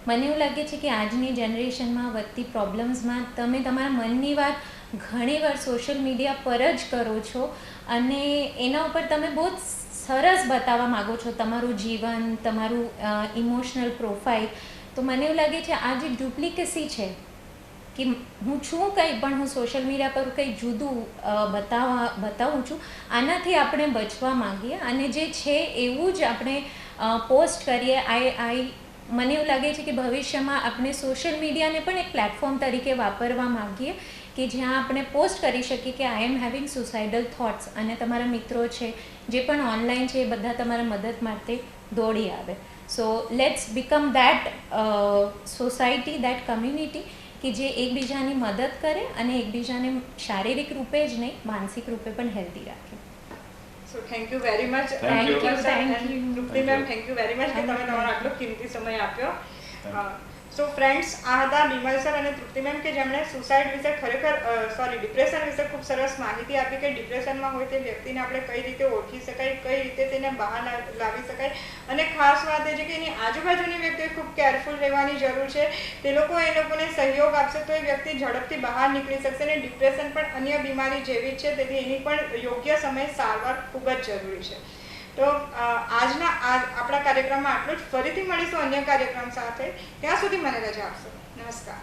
મને એવું લાગે છે કે આજની જનરેશનમાં વધતી પ્રોબ્લેમ્સમાં તમે તમારા મનની વાત ઘણીવાર સોશિયલ મીડિયા પર જ કરો છો અને એના ઉપર તમે બહુ જ સરસ બતાવવા માગો છો તમારું જીવન, તમારું ઇમોશનલ પ્રોફાઇલ. તો મને એવું લાગે છે આ જે ડુપ્લિકેસી છે કે હું છું કંઈ પણ હું સોશિયલ મીડિયા પર કંઈ જુદું બતાવું છું, આનાથી આપણે બચવા માંગીએ અને જે છે એવું જ આપણે પોસ્ટ કરીએ. મને એવું લાગે છે કે ભવિષ્યમાં આપણે સોશિયલ મીડિયાને પણ એક પ્લેટફોર્મ તરીકે વાપરવા માંગીએ કે જ્યાં આપણે પોસ્ટ કરી શકીએ કે આઈ એમ હેવિંગ સુસાઇડલ થોટ્સ અને તમારા મિત્રો છે જે પણ ઓનલાઈન છે એ બધા તમારા મદદ માટે દોડી આવે. So let's become that society, that community કે જે એકબીજાની મદદ કરે અને એકબીજાને શારીરિક રૂપે જ નહીં માનસિક રૂપે પણ હેલ્ધી રાખે. So thank you very much. Thank you. Trupti ma'am, thank you very much કે તમે તમારો આટલો કિંમતી સમય આપ્યો. સો ફ્રેન્ડ્સ, આ હતા બિમલ સર અને તૃપ્તિ મેમ કે જેમણે સુસાઇડ વિશે ડિપ્રેશન વિશે ખૂબ સરસ માહિતી આપી કે ડિપ્રેશનમાં હોય તે વ્યક્તિને આપણે કઈ રીતે ઓળખી શકાય, કઈ રીતે તેને બહાર લાવી શકાય અને ખાસ વાત એ છે કે એની આજુબાજુની વ્યક્તિએ ખૂબ કેરફુલ રહેવાની જરૂર છે. તે લોકો એ લોકોને સહયોગ આપશે તો એ વ્યક્તિ ઝડપથી બહાર નીકળી શકશે અને ડિપ્રેશન પણ અન્ય બીમારી જેવી જ છે, તેથી એની પણ યોગ્ય સમયે સારવાર ખૂબ જ જરૂરી છે. તો આપણા કાર્યક્રમમાં આટલું જ. ફરીથી મળીશું અન્ય કાર્યક્રમ સાથે. ત્યાં સુધી મને રજા આપશો. નમસ્કાર.